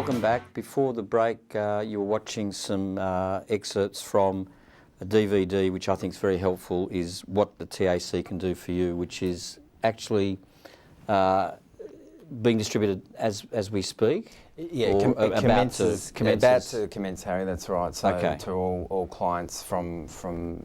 Welcome back. Before the break, you were watching some excerpts from a DVD, which I think is very helpful, is what the TAC can do for you, which is actually being distributed as we speak. Yeah, about to commence, Harry. That's right. So okay. To all clients from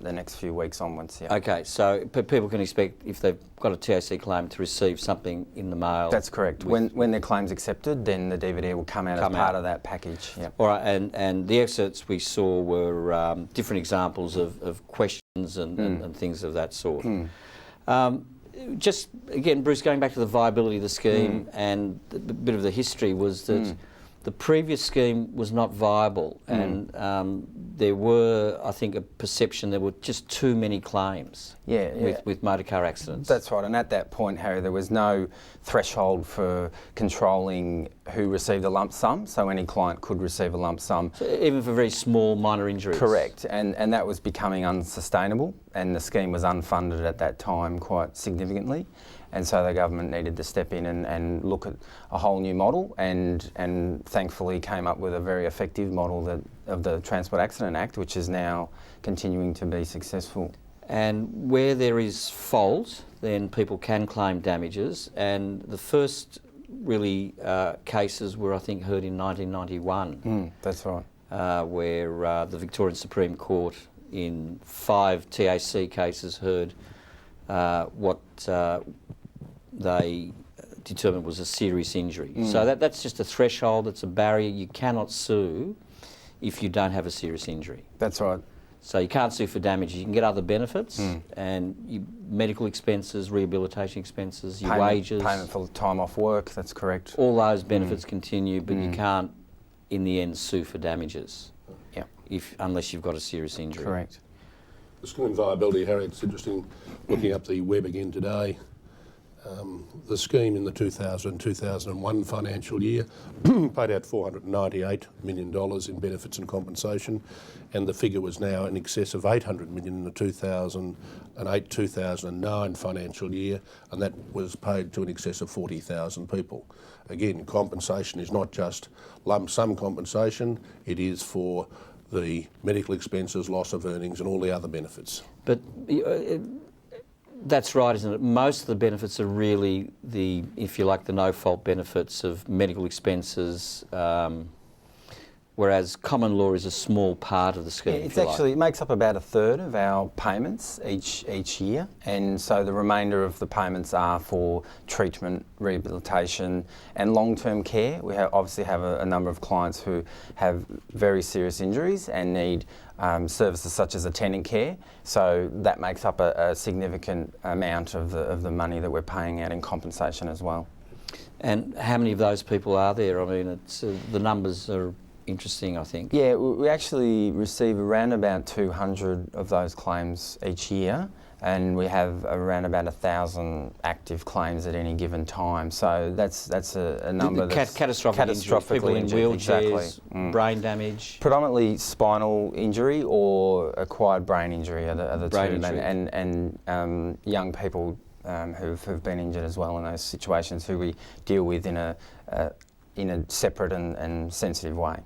the next few weeks onwards. Yeah. Okay, so people can expect, if they've got a TAC claim, to receive something in the mail. That's correct. When their claim's accepted, then the DVD will come out as part of that package. Yep. All right, and the excerpts we saw were different examples of questions and things of that sort. Just again, Bruce, going back to the viability of the scheme and a bit of the history was that the previous scheme was not viable, and there were, I think, a perception there were just too many claims with motor car accidents. That's right, and at that point, Harry, there was no threshold for controlling who received a lump sum, so any client could receive a lump sum. So even for very small minor injuries? Correct, and that was becoming unsustainable, and the scheme was unfunded at that time quite significantly. And so the government needed to step in and look at a whole new model, and thankfully came up with a very effective model of the Transport Accident Act, which is now continuing to be successful. And where there is fault, then people can claim damages, and the first really cases were, I think, heard in 1991. That's right. Where the Victorian Supreme Court in 5 TAC cases heard what they determined was a serious injury. So that's just a threshold, it's a barrier. You cannot sue if you don't have a serious injury. That's right. So you can't sue for damages. You can get other benefits and medical expenses, rehabilitation expenses, your wages. Payment for time off work, that's correct. All those benefits continue, but you can't, in the end, sue for damages unless you've got a serious injury. Correct. The scheme viability, Harry, it's interesting looking up the web again today. The scheme in the 2000-2001 financial year paid out $498 million in benefits and compensation, and the figure was now in excess of $800 million in the 2008-2009 financial year, and that was paid to in excess of 40,000 people. Again, compensation is not just lump sum compensation, it is for the medical expenses, loss of earnings and all the other benefits. But that's right, isn't it? Most of the benefits are really the, if you like, the no-fault benefits of medical expenses, whereas common law is a small part of the scheme. It makes up about a third of our payments each year, and so the remainder of the payments are for treatment, rehabilitation and long-term care. We obviously have a number of clients who have very serious injuries and need services such as attendant care, so that makes up a significant amount of the money that we're paying out in compensation as well. And how many of those people are there? I mean, it's the numbers are interesting, I think. Yeah, we actually receive around about 200 of those claims each year, and we have around about 1,000 active claims at any given time. So that's a number that's catastrophic people in wheelchairs, brain damage. Predominantly spinal injury or acquired brain injury are the two, and young people who've been injured as well in those situations, who we deal with in a separate and sensitive way.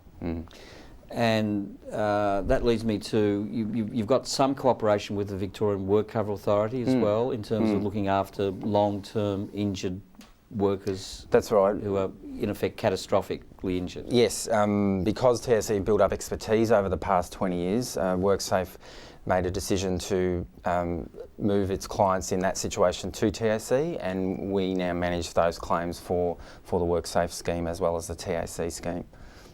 And that leads me to, you've got some cooperation with the Victorian Work Cover Authority as well, in terms of looking after long-term injured workers. That's right. Who are, in effect, catastrophically injured. Yes, because TAC built up expertise over the past 20 years, WorkSafe made a decision to move its clients in that situation to TAC, and we now manage those claims for the WorkSafe scheme as well as the TAC scheme.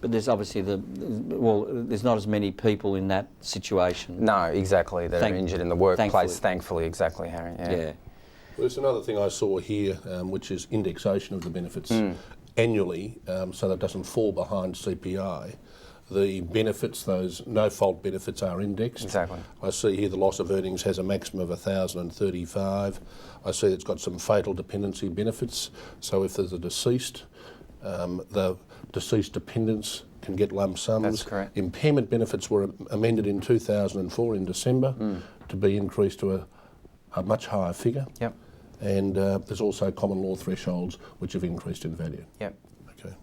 But there's obviously there's not as many people in that situation. No, exactly, that are injured in the workplace, thankfully, exactly, Harry. Yeah. Well, there's another thing I saw here, which is indexation of the benefits annually, so that it doesn't fall behind CPI. The benefits, those no-fault benefits, are indexed. Exactly. I see here the loss of earnings has a maximum of 1,035. I see it's got some fatal dependency benefits, so if there's a deceased, the deceased dependents can get lump sums. That's correct. Impairment benefits were amended in 2004 in December to be increased to a much higher figure. Yep. And there's also common law thresholds which have increased in value. Yep. Okay.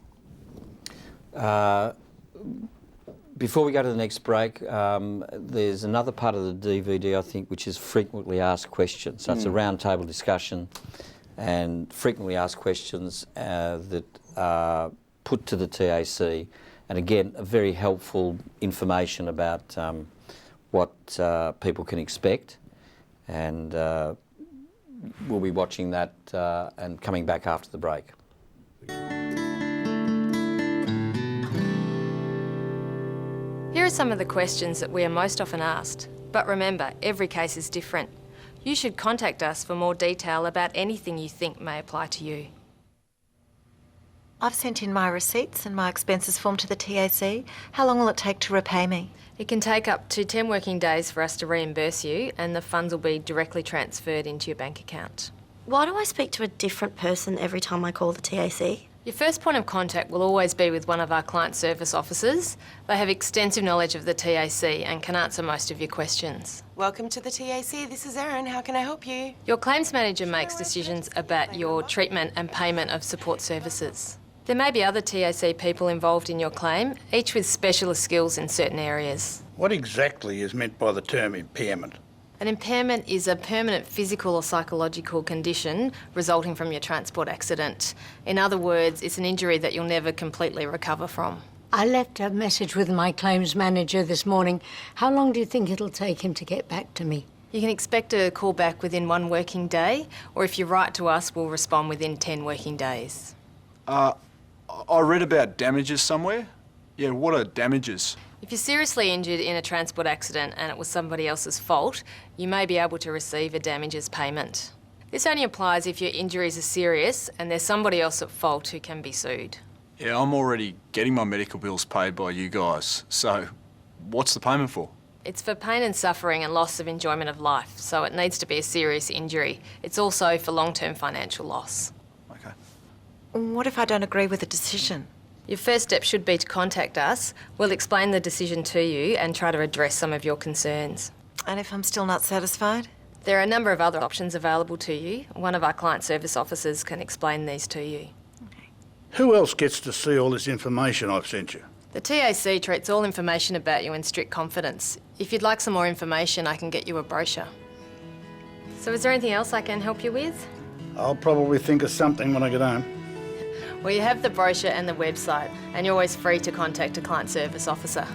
Before we go to the next break, there's another part of the DVD, I think, which is frequently asked questions. So it's a roundtable discussion and frequently asked questions that are put to the TAC. And again, a very helpful information about what people can expect. And we'll be watching that and coming back after the break. Here are some of the questions that we are most often asked. But remember, every case is different. You should contact us for more detail about anything you think may apply to you. I've sent in my receipts and my expenses form to the TAC. How long will it take to repay me? It can take up to 10 working days for us to reimburse you, and the funds will be directly transferred into your bank account. Why do I speak to a different person every time I call the TAC? Your first point of contact will always be with one of our client service officers. They have extensive knowledge of the TAC and can answer most of your questions. Welcome to the TAC. This is Erin. How can I help you? Your claims manager makes decisions about your treatment and payment of support services. There may be other TAC people involved in your claim, each with specialist skills in certain areas. What exactly is meant by the term impairment? An impairment is a permanent physical or psychological condition resulting from your transport accident. In other words, it's an injury that you'll never completely recover from. I left a message with my claims manager this morning. How long do you think it'll take him to get back to me? You can expect a call back within 1 working day, or if you write to us, we'll respond within 10 working days. I read about damages somewhere. Yeah, what are damages? If you're seriously injured in a transport accident and it was somebody else's fault, you may be able to receive a damages payment. This only applies if your injuries are serious and there's somebody else at fault who can be sued. Yeah, I'm already getting my medical bills paid by you guys, so what's the payment for? It's for pain and suffering and loss of enjoyment of life, so it needs to be a serious injury. It's also for long-term financial loss. Okay. What if I don't agree with the decision? Your first step should be to contact us. We'll explain the decision to you and try to address some of your concerns. And if I'm still not satisfied? There are a number of other options available to you. One of our client service officers can explain these to you. Who else gets to see all this information I've sent you? The TAC treats all information about you in strict confidence. If you'd like some more information, I can get you a brochure. So is there anything else I can help you with? I'll probably think of something when I get home. Well, you have the brochure and the website, and you're always free to contact a client service officer.